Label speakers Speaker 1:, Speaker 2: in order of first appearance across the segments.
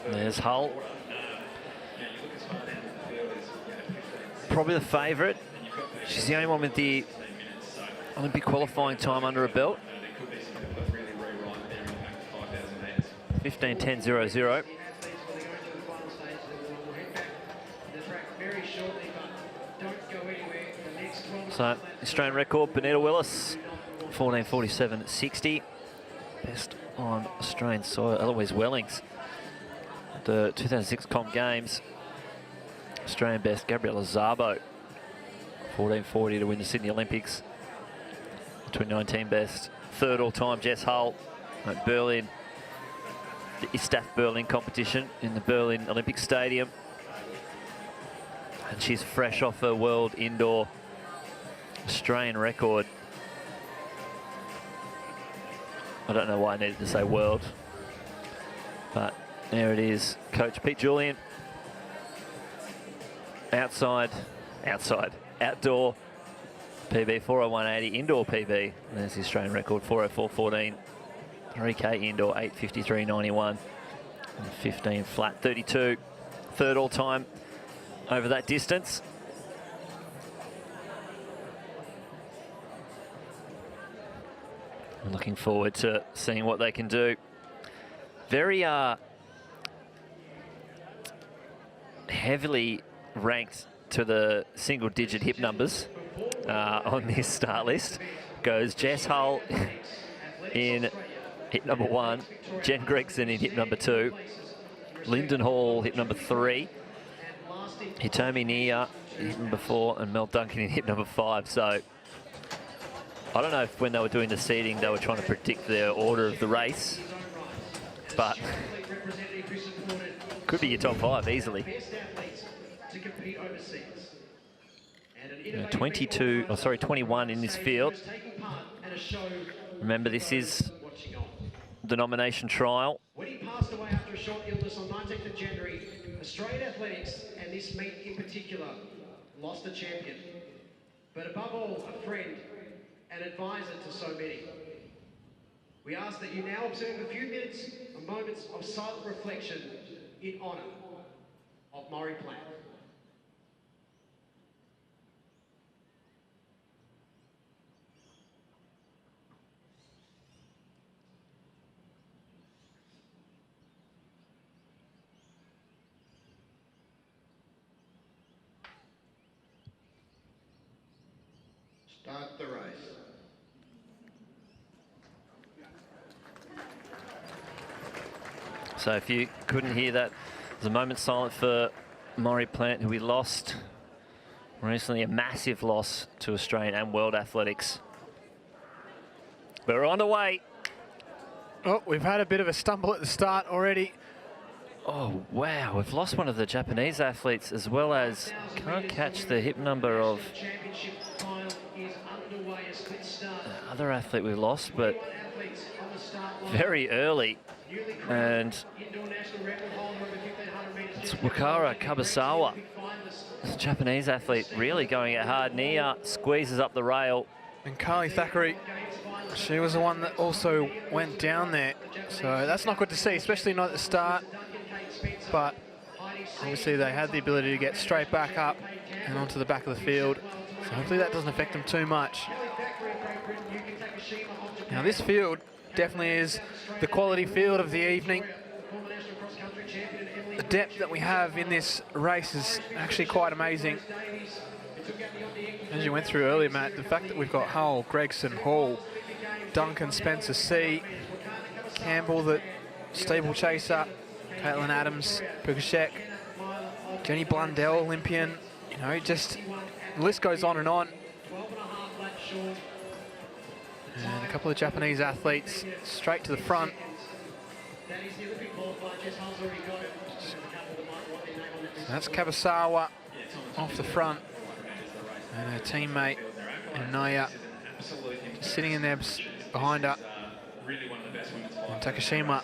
Speaker 1: There's Hull. Probably the favourite. She's the only one with the Olympic qualifying time under her belt. 15:10.00. So, Australian record, Benita Willis, 14:47.60. Best on Australian soil, Eloise Wellings. The 2006 Comp Games, Australian best, Gabriella Szabo, 14:40 to win the Sydney Olympics. 2019 best. Third all-time, Jess Hull at Berlin, the ISTAF Berlin competition in the Berlin Olympic Stadium. And she's fresh off her world indoor Australian record. I don't know why I needed to say world, but there it is. Coach Pete Julian. Outdoor PB 401.80, indoor PB. And there's the Australian record, 404.14. 3K indoor, 853.91. And 15 flat, 32. Third all time over that distance. I'm looking forward to seeing what they can do. Very heavily ranked to the single-digit hip numbers on this start list. Goes Jess Hull in hip number 1, Jen Gregson in hip number 2, Lyndon Hall hip number 3, Hitomi Nia in hip number 4, and Mel Duncan in hip number 5. So I don't know if when they were doing the seeding they were trying to predict the order of the race, but could be your top 5 easily. 21 in this field. Remember, this is the nomination trial.
Speaker 2: When he passed away after a short illness on 19th of January, Australian athletics, and this meet in particular, lost a champion. But above all, a friend, an advisor to so many. We ask that you now observe a few minutes of moments of silent reflection in honour of Maurie Plant. Start the race.
Speaker 1: So if you couldn't hear that, there's a moment silent for Maurie Plant, who we lost recently, a massive loss to Australian and world athletics. But we're on the way.
Speaker 3: Oh, we've had a bit of a stumble at the start already.
Speaker 1: Oh, wow, we've lost one of the Japanese athletes, as well as, can't catch the hip number of the other athlete we lost, but very early. And it's Wakara Kabasawa, this Japanese athlete, really going it hard. Nia squeezes up the rail.
Speaker 3: And Carly Thackeray, she was the one that also went down there. So that's not good to see, especially not at the start. But obviously they had the ability to get straight back up and onto the back of the field. So hopefully that doesn't affect them too much. Now this field definitely is the quality field of the evening. The depth that we have in this race is actually quite amazing. As you went through earlier, Matt, the fact that we've got Hull, Gregson, Hall, Duncan, Spencer, C, Campbell, the steeplechaser, Caitlin Adams, Pukashek, Jenny Blundell, Olympian, you know, just the list goes on and on. And a couple of Japanese athletes straight to the front. So that's Kabasawa off the front. And her teammate, Naya, sitting in there behind her. And Takashima.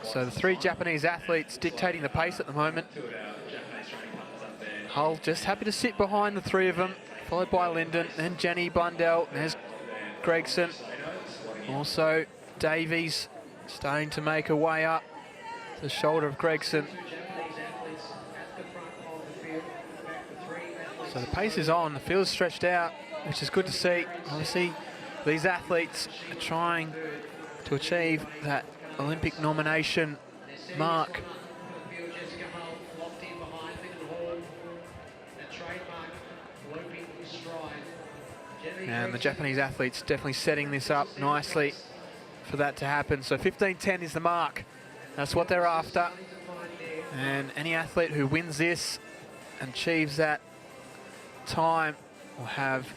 Speaker 3: So the 3 Japanese athletes dictating the pace at the moment. Hull just happy to sit behind the 3 of them, followed by Linden, then Jenny Blundell, there's Gregson. Also Davies starting to make her way up. the shoulder of Gregson. So the pace is on, the field's stretched out, which is good to see. Obviously, these athletes are trying to achieve that Olympic nomination mark. And the Japanese athletes definitely setting this up nicely for that to happen. So 15:10 is the mark. That's what they're after. And any athlete who wins this and achieves that time will have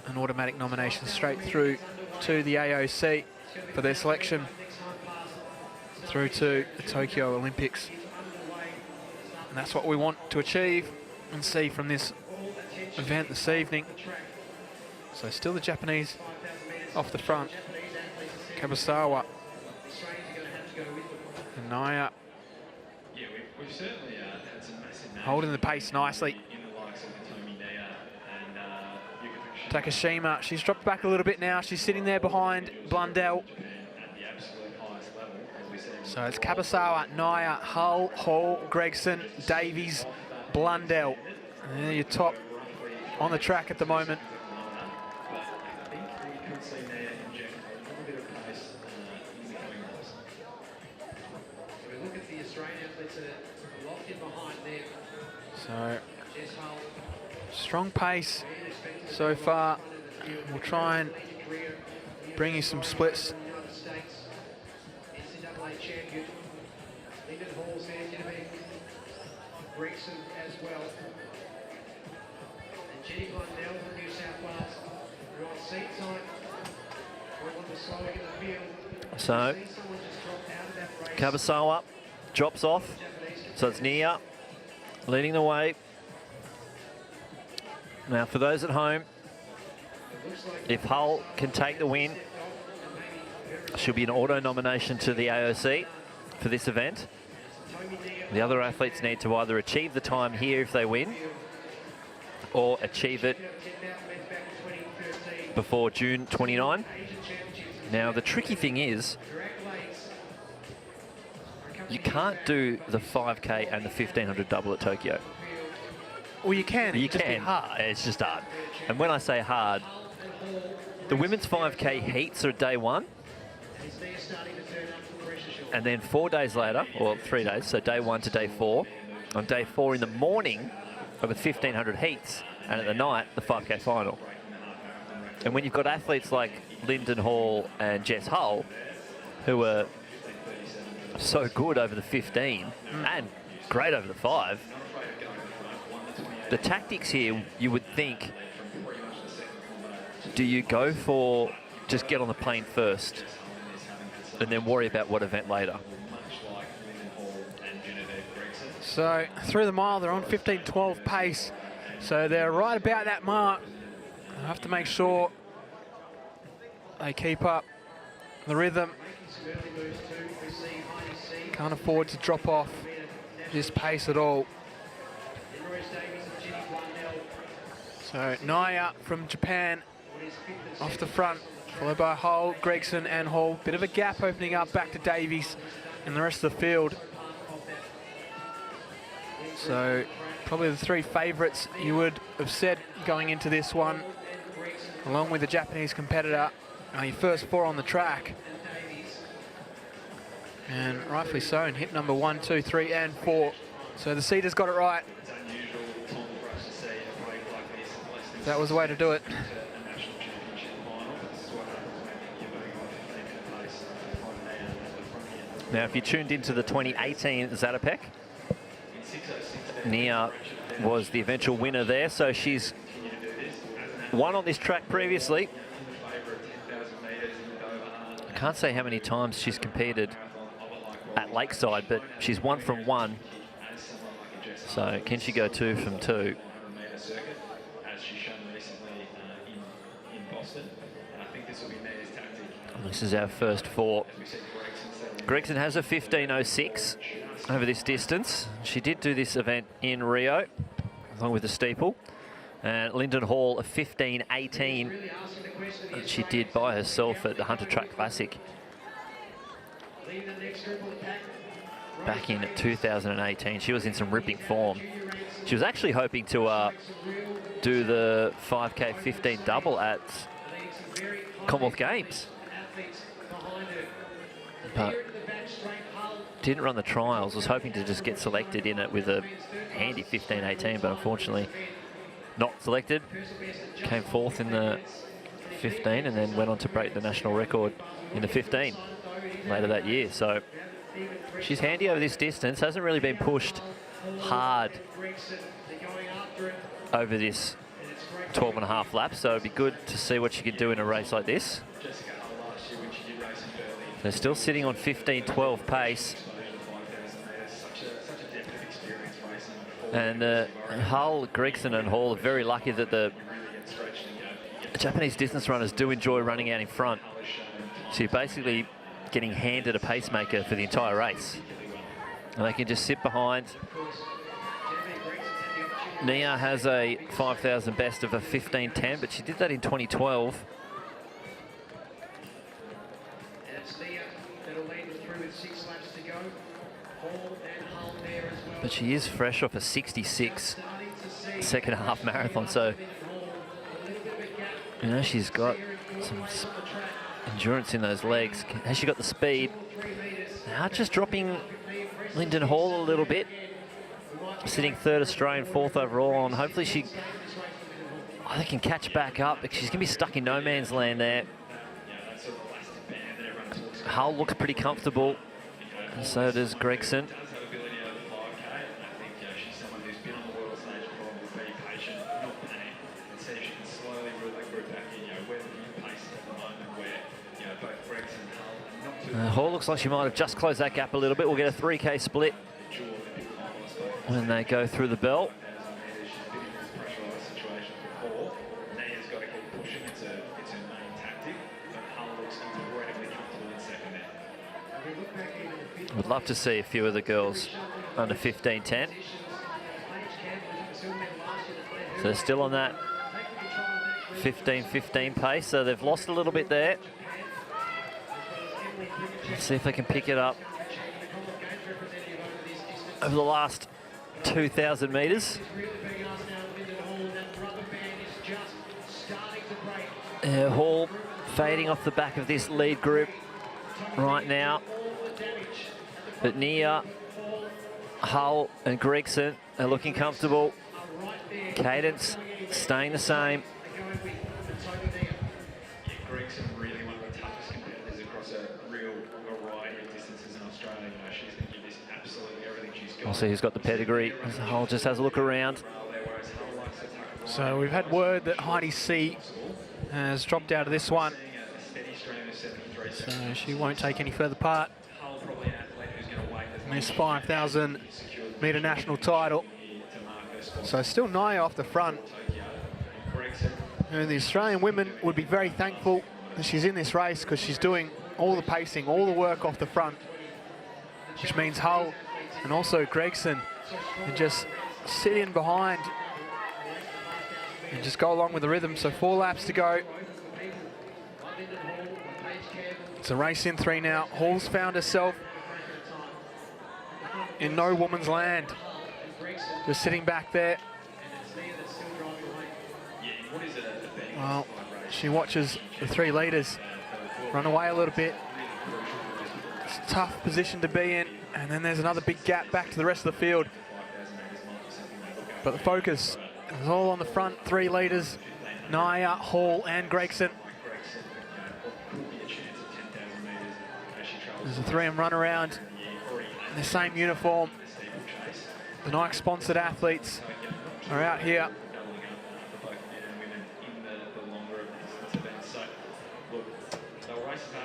Speaker 3: an automatic nomination straight through to the AOC for their selection through to the Tokyo Olympics. And that's what we want to achieve and see from this event this evening. So still the Japanese off the front. Kabasawa and Naya holding the pace nicely. Takashima, she's dropped back a little bit now. She's sitting there behind Blundell. So it's Kabasawa, Naya, Hull, Hall, Gregson, Davies, Blundell. And they're your top on the track at the moment. So strong pace so far. We'll try and bring you some splits.
Speaker 2: Gregson as well. And Jenny Blundell from New South Wales. We're on seat time. We're on the slowing in the field.
Speaker 1: So Kabasawa drops off. So it's Nia leading the way. Now for those at home, if Hull can take the win, she'll be an auto nomination to the AOC for this event. The other athletes need to either achieve the time here if they win, or achieve it before June 29. Now the tricky thing is, you can't do the 5K and the 1500 double at Tokyo.
Speaker 3: Well, you can.
Speaker 1: You
Speaker 3: It'd just be
Speaker 1: can.
Speaker 3: hard.
Speaker 1: It's just hard. And when I say hard, the women's 5K heats are day one. And then 4 days later, or 3 days, so day 1 to day 4. On day 4 in the morning, over 1500 heats, and at the night, the 5K final. And when you've got athletes like Lyndon Hall and Jess Hull, who are so good over the 15 and great over the 5, the tactics here, you would think, do you go for just get on the plane first and then worry about what event later?
Speaker 3: So through the mile, they're on 15:12 pace. So they're right about that mark. I have to make sure they keep up the rhythm. Can't afford to drop off this pace at all. So Naya from Japan off the front, followed by Hull, Gregson and Hall. Bit of a gap opening up back to Davies and the rest of the field. So probably the three favourites you would have said going into this one, along with the Japanese competitor. Your first 4 on the track. And rightfully so in hit number 1, 2, 3 and 4. So the seeder's got it right. That was the way to do it.
Speaker 1: Now, if you tuned into the 2018 Zatopek, Nia was the eventual winner there, so she's won on this track previously. I can't say how many times she's competed at Lakeside, but she's 1 from 1. So can she go 2 from 2? This is our first 4. Gregson has a 15:06 over this distance. She did do this event in Rio, along with the steeple. And Lyndon Hall, a 15:18 that she did by herself at the Hunter Track Classic. back in 2018. She was in some ripping form. She was actually hoping to do the 5K 15 double at Commonwealth Games, but didn't run the trials. Was hoping to just get selected in it with a handy 15:18, but unfortunately not selected. Came fourth in the 15 and then went on to break the national record in the 15 later that year. So she's handy over this distance. Hasn't really been pushed hard over this 12.5 laps, so it'd be good to see what she can do in a race like this. They're still sitting on 15:12 pace. And Hull, Gregson and Hall are very lucky that the Japanese distance runners do enjoy running out in front. So you're basically getting handed a pacemaker for the entire race. And they can just sit behind. Nia has a 5,000 best of a 15:10, but she did that in 2012.
Speaker 2: And it's Nia that'll lead through with 6 laps to go. Hall and Hull there as well.
Speaker 1: But she is fresh off a 66 second half marathon, so you know she's got some endurance in those legs. Has she got the speed? Now just dropping Lyndon Hall a little bit. Sitting 3rd Australian, 4th overall, and hopefully she they can catch back up, because she's going to be stuck in no man's land there. Hull looks pretty comfortable, and so does Gregson. Hall looks like she might have just closed that gap a little bit. We'll get a 3K split when they go through the bell. Would love to see a few of the girls under 15:10. So they're still on that 15:15 pace, so they've lost a little bit there. Let's see if they can pick it up over the last 2,000 metres. Hall fading off the back of this lead group right now. But Nia, Hull and Gregson are looking comfortable. Cadence staying the same.
Speaker 4: Gregson really one of the toughest competitors across a real variety of distances in Australia. She's going to give this absolutely everything she's got.
Speaker 1: We'll see who's got the pedigree. Hull just has a look around.
Speaker 3: So we've had word that Heidi C has dropped out of this one, so she won't take any further part in this 5,000 metre national title. So still Nia off the front. And the Australian women would be very thankful that she's in this race, because she's doing all the pacing, all the work off the front, which means Hull and also Gregson can just sit in behind and just go along with the rhythm. So 4 laps to go. It's a race in 3 now. Hall's found herself in no woman's land, just sitting back there. Well, she watches the 3 leaders run away a little bit. It's a tough position to be in, and then there's another big gap back to the rest of the field. But the focus is all on the front 3 leaders, Nia, Hall and Gregson. There's a 3M run around in the same uniform. The Nike-sponsored athletes are out here.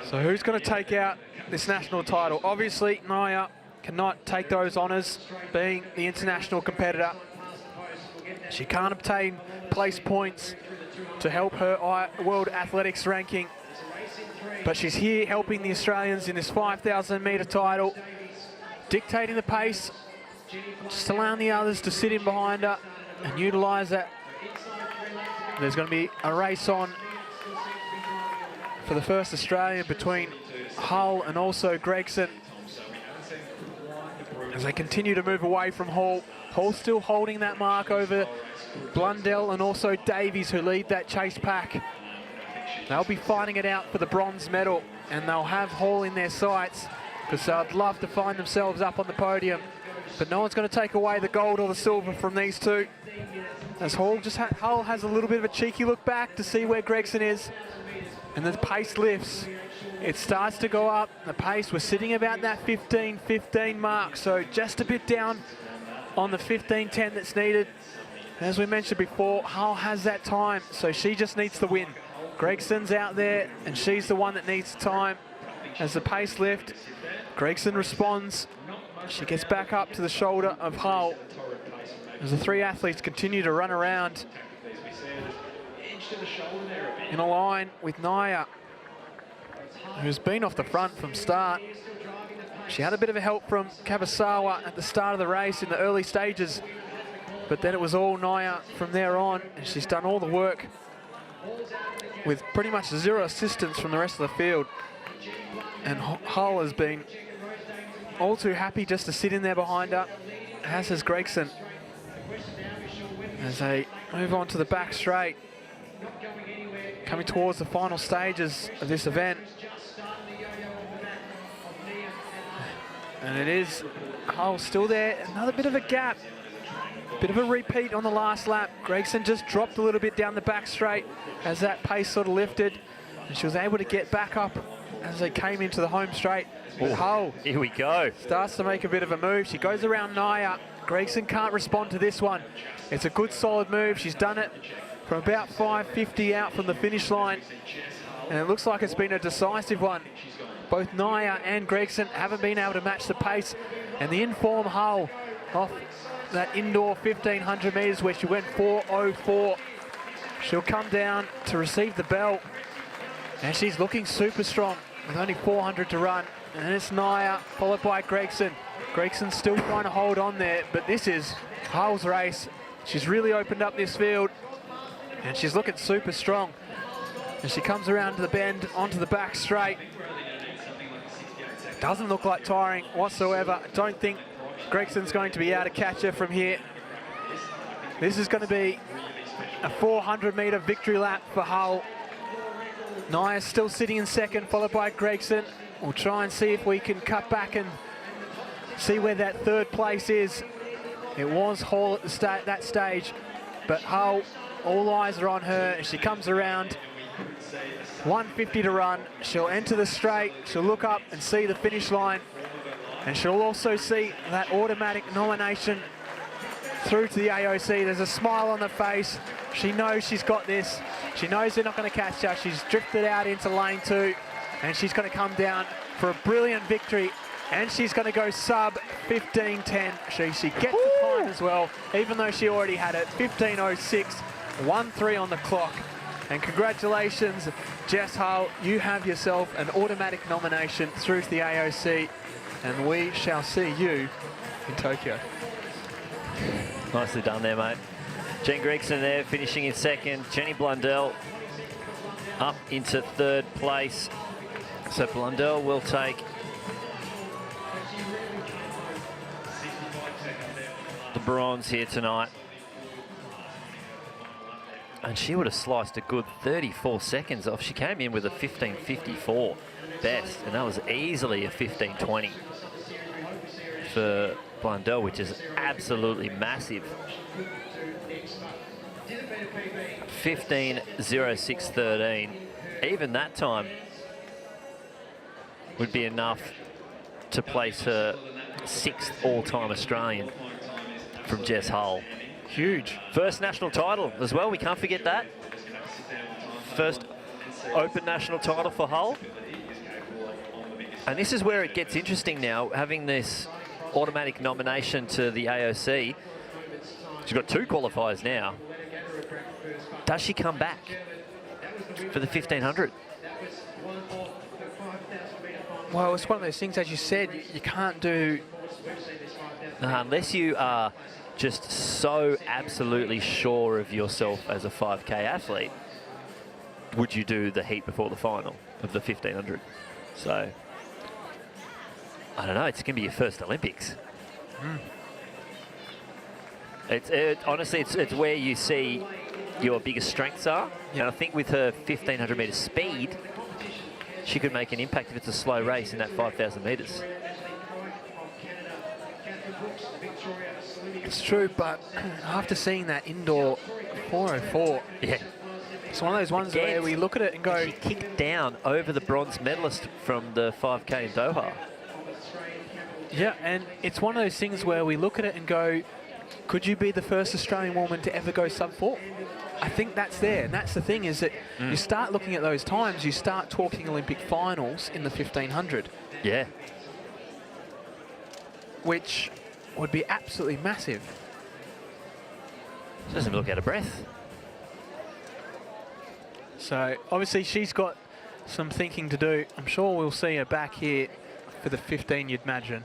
Speaker 3: So who's going to take out this national title? Obviously, Nia cannot take those honours, being the international competitor. She can't obtain place points to help her World Athletics ranking. But she's here helping the Australians in this 5,000 metre title, dictating the pace, just allowing the others to sit in behind her and utilise that. There's going to be a race on for the first Australian between Hull and also Gregson. as they continue to move away from Hall. Hall still holding that mark over Blundell and also Davies, who lead that chase pack. They'll be fighting it out for the bronze medal, and they'll have Hall in their sights because they'd love to find themselves up on the podium. But no one's going to take away the gold or the silver from these two. As Hull has a little bit of a cheeky look back to see where Gregson is. And the pace lifts. It starts to go up. The pace, we're sitting about that 15-15 mark. So just a bit down on the 15-10 that's needed. As we mentioned before, Hull has that time, so she just needs to win. Gregson's out there, and she's the one that needs time. As the pace lift, Gregson responds. She gets back up to the shoulder of Hull. As the three athletes continue to run around in a line with Naya, who's been off the front from start. She had a bit of a help from Kabasawa at the start of the race in the early stages, but then it was all Naya from there on, and she's done all the work with pretty much zero assistance from the rest of the field. And Hull has been all too happy just to sit in there behind her, as has Gregson. As they move on to the back straight, coming towards the final stages of this event. And it is Hull still there, another bit of a gap. Bit of a repeat on the last lap. Gregson just dropped a little bit down the back straight as that pace sort of lifted, and she was able to get back up as they came into the home straight. But Hull,
Speaker 1: here we go,
Speaker 3: starts to make a bit of a move. She goes around Naya. Gregson can't respond to this one. It's a good solid move. She's done it from about 5:50 out from the finish line, and it looks like it's been a decisive one. Both Naya and Gregson haven't been able to match the pace, and the in-form Hull off that indoor 1500 metres where she went 4:04. She'll come down to receive the bell, and she's looking super strong with only 400 to run. And it's Naya followed by Gregson. Gregson's still trying to hold on there, but this is Hull's race. She's really opened up this field, and she's looking super strong. And she comes around to the bend onto the back straight. Doesn't look like tiring whatsoever. I don't think Gregson's going to be able to catch her from here. This is going to be a 400-metre victory lap for Hull. Naya's still sitting in second, followed by Gregson. We'll try and see if we can cut back and see where that third place is. It was Hall at that stage, but Hull, all eyes are on her. She comes around, 150 to run. She'll enter the straight. She'll look up and see the finish line. And she'll also see that automatic nomination through to the AOC. There's a smile on her face. She knows she's got this. She knows they're not going to catch her. She's drifted out into lane 2, and she's going to come down for a brilliant victory. And she's going to go sub 15:10. She gets the time as well, even though she already had it. 15:06, 1:3 on the clock. And congratulations, Jess Hull. You have yourself an automatic nomination through to the AOC. And we shall see you in Tokyo.
Speaker 1: Nicely done there, mate. Jen Gregson there, finishing in second. Jenny Blundell up into third place. So Blundell will take the bronze here tonight. And she would have sliced a good 34 seconds off. She came in with a 15:54 best, and that was easily a 15:20 for Blundell, which is absolutely massive. 15:06.13. Even that time would be enough to place her 6th all-time Australian from Jess Hull.
Speaker 3: Huge.
Speaker 1: First national title as well, we can't forget that. First open national title for Hull. And this is where it gets interesting now, having this automatic nomination to the AOC. She's got 2 qualifiers now. Does she come back for the 1500?
Speaker 3: Well, it's one of those things, as you said, you can't do...
Speaker 1: Unless you are just so absolutely sure of yourself as a 5K athlete, would you do the heat before the final of the 1500? So, I don't know, it's going to be your first Olympics. Honestly, it's where you see your biggest strengths are. And I think with her 1,500 metre speed, she could make an impact if it's a slow race in that 5,000 metres.
Speaker 3: It's true, but after seeing that indoor 404,
Speaker 1: Yeah.
Speaker 3: it's one of those ones where we look at it and go...
Speaker 1: She kicked down over the bronze medalist from the 5K in Doha.
Speaker 3: Yeah, and it's one of those things where we look at it and go, could you be the first Australian woman to ever go sub-4? I think that's there, and that's the thing, is that you start looking at those times, you start talking Olympic finals in the 1,500.
Speaker 1: Yeah.
Speaker 3: Which would be absolutely massive.
Speaker 1: She doesn't look out of breath.
Speaker 3: So obviously she's got some thinking to do. I'm sure we'll see her back here for the 15, you'd imagine.